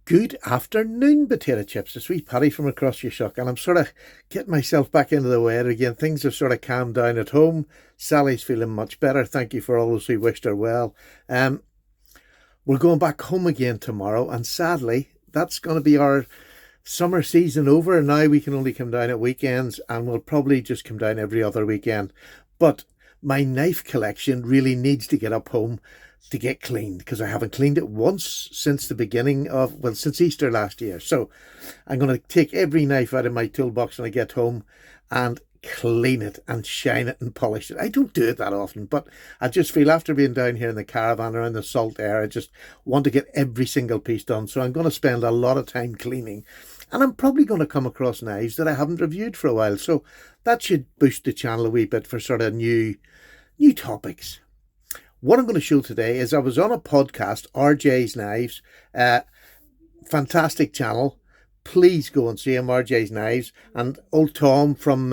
Good afternoon, potato chips. It's wee Paddy from across your shuck, and I'm sort of getting myself back into the weather again. Things have sort of calmed down at home. Sally's feeling much better. Thank you for all those who wished her well. We're going back home again tomorrow, and sadly, that's going to be our summer season over. Now we can only come down at weekends, and we'll probably just come down every other weekend. But my knife collection really needs to get up home to get cleaned, because I haven't cleaned it once since the beginning of, well, since Easter last year. So I'm going to take every knife out of my toolbox when I get home and clean it and shine it and polish it. I don't do it that often, but I just feel after being down here in the caravan around the salt air, I just want to get every single piece done. So I'm going to spend a lot of time cleaning, and I'm probably going to come across knives that I haven't reviewed for a while. So that should boost the channel a wee bit for sort of new topics. What I'm going to show today is I was on a podcast, RJ's Knives, fantastic channel. Please go and see him, RJ's Knives. And old Tom from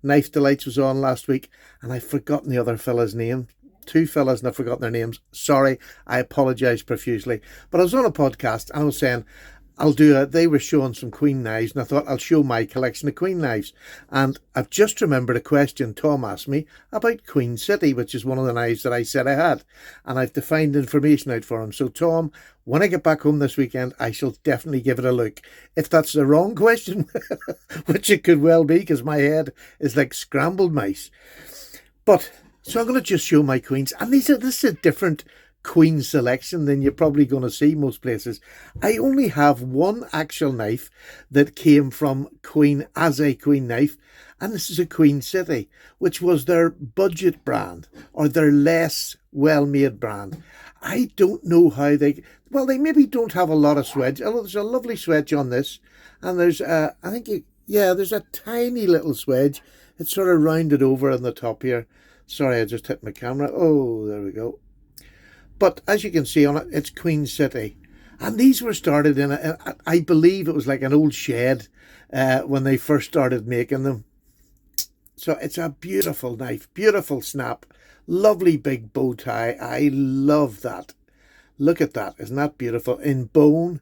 Knife Delights was on last week, and I've forgotten the other fella's name. Two fellas and I've forgotten their names. Sorry, I apologise profusely. But I was on a podcast and I was saying, they were showing some Queen knives, and I thought I'll show my collection of Queen knives. And I've just remembered a question Tom asked me about Queen City, which is one of the knives that I said I had. And I've defined information out for him. So Tom, when I get back home this weekend, I shall definitely give it a look. If that's the wrong question, which it could well be, because my head is like scrambled mice. But, so I'm going to just show my Queens. And this is a different Queen selection than you're probably going to see most places. I only have one actual knife that came from Queen as a Queen knife, and this is a Queen City, which was their budget brand or their less well-made brand. I don't know how they maybe don't have a lot of swedge. Although there's a lovely swedge on this, and there's there's a tiny little swedge. It's sort of rounded over on the top here. Sorry, I just hit my camera. Oh, there we go. But as you can see on it, it's Queen City. And these were started in, I believe it was like an old shed when they first started making them. So it's a beautiful knife, beautiful snap, lovely big bow tie. I love that. Look at that. Isn't that beautiful? In bone.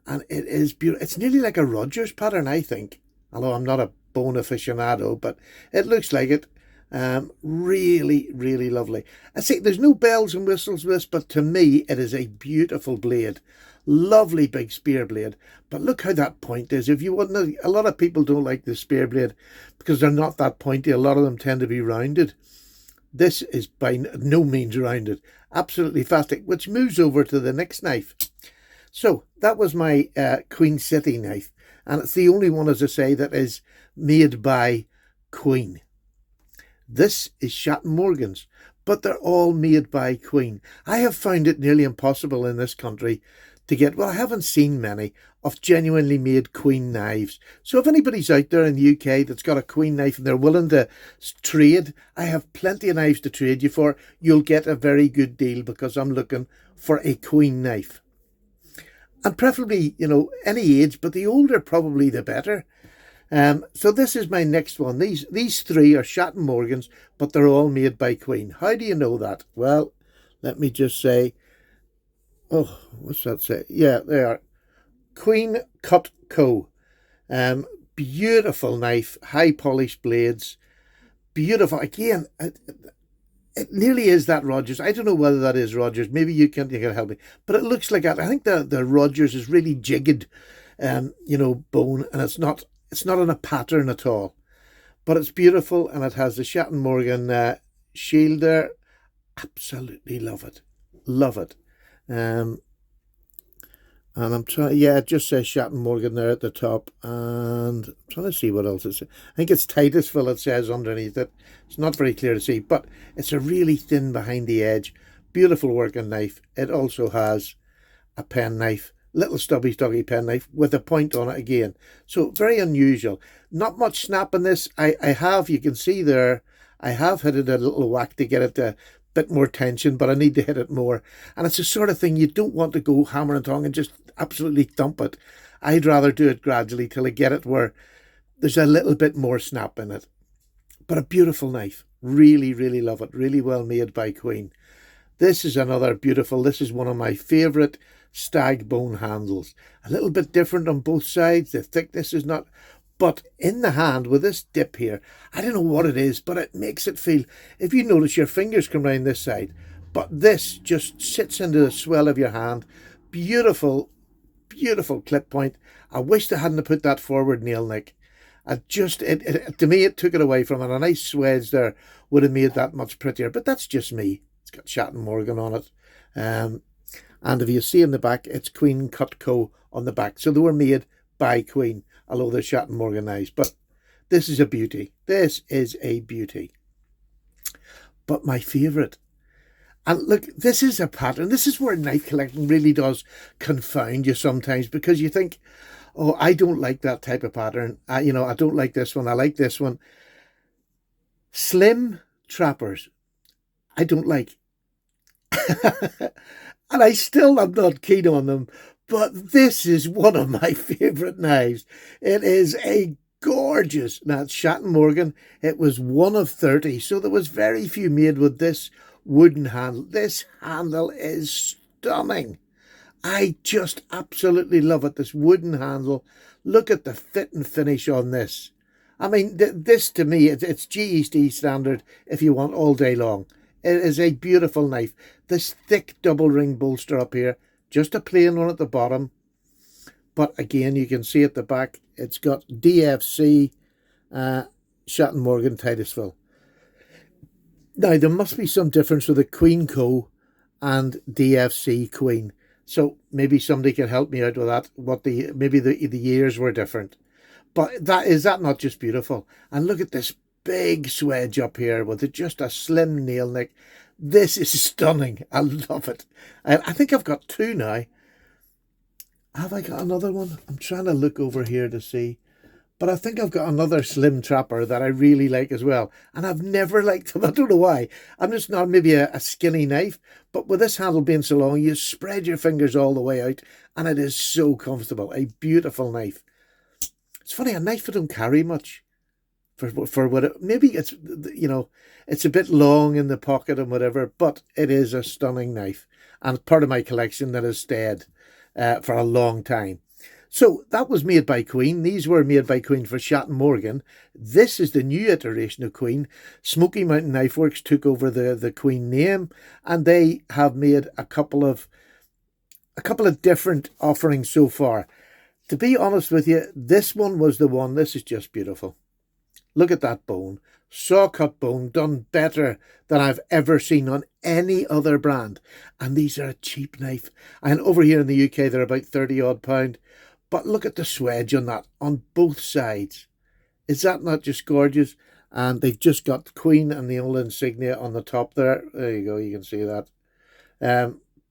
And it is beautiful. It's nearly like a Rogers pattern, I think. Although I'm not a bone aficionado, but it looks like it. Really, really lovely. I say there's no bells and whistles with this, but to me it is a beautiful blade. Lovely big spear blade. But look how that point is. If you want to, a lot of people don't like the spear blade because they're not that pointy. A lot of them tend to be rounded. This is by no means rounded. Absolutely fantastic. Which moves over to the next knife. So that was my Queen City knife, and it's the only one, as I say, that is made by Queen. This is Shatton Morgan's, but they're all made by Queen. I have found it nearly impossible in this country to get, well, I haven't seen many of genuinely made Queen knives. So if anybody's out there in the UK that's got a Queen knife and they're willing to trade, I have plenty of knives to trade you for. You'll get a very good deal because I'm looking for a Queen knife. And preferably, any age, but the older probably the better. So this is my next one. These three are Shatton Morgan's, but they're all made by Queen. How do you know that? Well, let me just say, what's that say? Yeah, they are. Queen Cut Co. Beautiful knife, high polished blades. Beautiful. Again, it nearly is that Rogers. I don't know whether that is Rogers. Maybe you can help me. But it looks like that. I think the Rogers is really jigged, bone, and it's not in a pattern at all, but it's beautiful, and it has the Shatton Morgan shield there. Absolutely love it. And I'm trying, it just says Shatton Morgan there at the top, and I'm trying to see what else it says. I think it's Titusville it says underneath it. It's not very clear to see, but it's a really thin behind the edge, beautiful working knife. It also has a pen knife, little stubby penknife with a point on it again. So very unusual. Not much snap in this. You can see there, I have hit it a little whack to get it a bit more tension, but I need to hit it more. And it's the sort of thing you don't want to go hammer and tong and just absolutely thump it. I'd rather do it gradually till I get it where there's a little bit more snap in it. But a beautiful knife. Really, really love it. Really well made by Queen. This is another beautiful, this is one of my favourite stag bone handles. A little bit different on both sides. The thickness is not, but in the hand with this dip here, I don't know what it is, but it makes it feel, if you notice your fingers come round this side, but this just sits into the swell of your hand. Beautiful, beautiful clip point. I wish they hadn't put that forward, Neil Nick. To me, it took it away from it. A nice swedge there would have made that much prettier, but that's just me. It's got Shatton Morgan on it. And if you see in the back, it's Queen Cutco on the back. So they were made by Queen, although they're Shatton Morgan knives. But this is a beauty. This is a beauty. But my favourite, and look, this is a pattern. This is where knife collecting really does confound you sometimes, because you think, oh, I don't like that type of pattern. I don't like this one. I like this one. Slim trappers, I don't like. And I still am not keen on them. But this is one of my favourite knives. It is a gorgeous, now it's Shatton Morgan. It was one of 30. So there was very few made with this wooden handle. This handle is stunning. I just absolutely love it. This wooden handle. Look at the fit and finish on this. I mean, this to me, it's GED standard if you want all day long. It is a beautiful knife. This thick double ring bolster up here, just a plain one at the bottom. But again, you can see at the back, it's got DFC Shatton Morgan Titusville. Now, there must be some difference with the Queen Co. and DFC Queen. So maybe somebody can help me out with that. Maybe the years were different. But is that not just beautiful? And look at this big swedge up here with just a slim nail nick. This is stunning. I love it. I think I've got two now. Have I got another one? I'm trying to look over here to see. But I think I've got another slim trapper that I really like as well. And I've never liked them. I don't know why. I'm just not maybe a skinny knife. But with this handle being so long, you spread your fingers all the way out. And it is so comfortable. A beautiful knife. It's funny, a knife I don't carry much. For what maybe it's, it's a bit long in the pocket and whatever, but it is a stunning knife and part of my collection that has stayed for a long time. So that was made by Queen. These were made by Queen for Shatton Morgan. This is the new iteration of Queen. Smoky Mountain Knife Works took over the Queen name, and they have made a couple of different offerings so far. To be honest with you, this one was the one. This is just beautiful. Look at that bone. Saw cut bone done better than I've ever seen on any other brand. And these are a cheap knife. And over here in the UK, they're about 30 odd pound. But look at the swedge on that, on both sides. Is that not just gorgeous? And they've just got Queen and the old insignia on the top there. There you go, you can see that.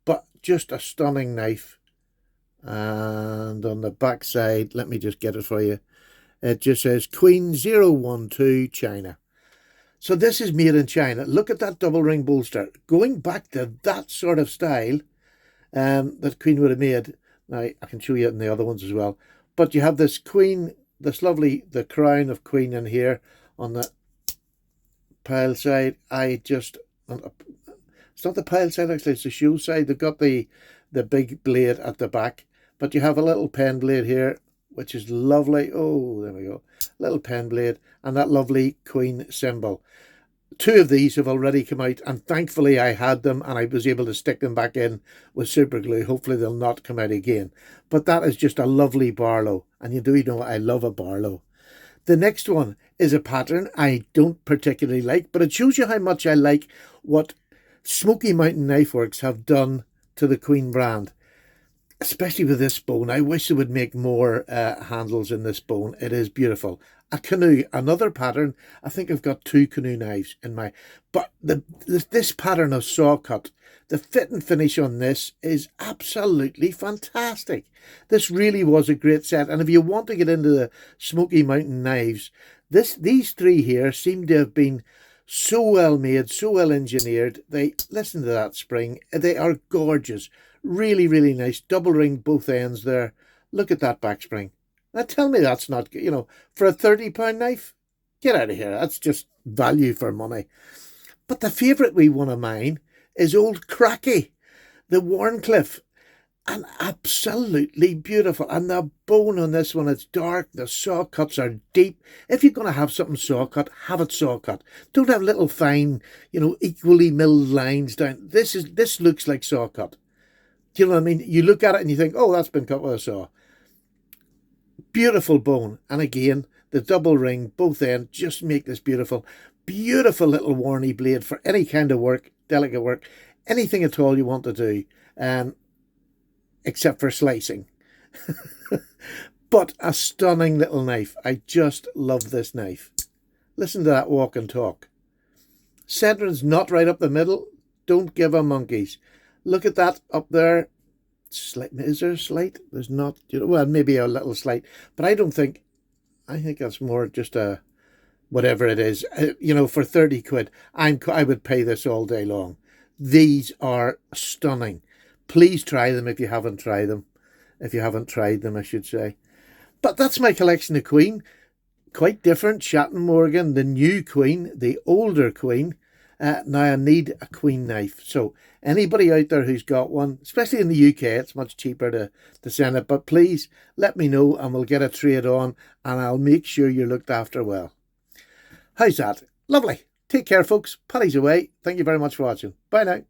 But just a stunning knife. And on the back side, let me just get it for you. It just says Queen 012 China. So this is made in China. Look at that double ring bolster. Going back to that sort of style that Queen would have made. Now, I can show you it in the other ones as well. But you have this Queen, the crown of Queen in here on the pile side. It's not the pile side actually, it's the shoe side. They've got the big blade at the back. But you have a little pen blade here, which is lovely. Oh, there we go. Little pen blade and that lovely Queen symbol. Two of these have already come out, and thankfully I had them and I was able to stick them back in with super glue. Hopefully they'll not come out again. But that is just a lovely Barlow, and you do know I love a Barlow. The next one is a pattern I don't particularly like, but it shows you how much I like what Smoky Mountain Knife Works have done to the Queen brand. Especially with this bone. I wish they would make more handles in this bone. It is beautiful. A canoe, another pattern. I think I've got two canoe knives in my... But this pattern of saw cut, the fit and finish on this is absolutely fantastic. This really was a great set. And if you want to get into the Smoky Mountain knives, these three here seem to have been so well made, so well engineered. Listen to that spring. They are gorgeous. Really, really nice. Double ring both ends there. Look at that back spring. Now tell me that's not, for a £30 knife? Get out of here. That's just value for money. But the favourite wee one of mine is old Cracky, the Wharncliffe. and absolutely beautiful. And the bone on this one is dark. The saw cuts are deep. If you're going to have something saw cut, have it saw cut. Don't have little fine, equally milled lines down. This looks like saw cut. Do you know what I mean? You look at it and you think, oh, that's been cut with a saw. Beautiful bone. And again, the double ring, both ends, just make this beautiful. Beautiful little Warney blade for any kind of work, delicate work, anything at all you want to do. Except for slicing. But a stunning little knife. I just love this knife. Listen to that walk and talk. Centering's not right up the middle. Don't give a monkeys. Look at that up there. Is there a slight? There's not. Well, maybe a little slight. But I think that's more just a whatever it is. For 30 quid, I would pay this all day long. These are stunning. Please try them if you haven't tried them. If you haven't tried them, I should say. But that's my collection of Queen. Quite different. Shatton Morgan, the new Queen, the older Queen. Now I need a Queen knife. So anybody out there who's got one, especially in the UK, it's much cheaper to send it. But please let me know and we'll get a trade on and I'll make sure you're looked after well. How's that? Lovely. Take care, folks. Paddy's away. Thank you very much for watching. Bye now.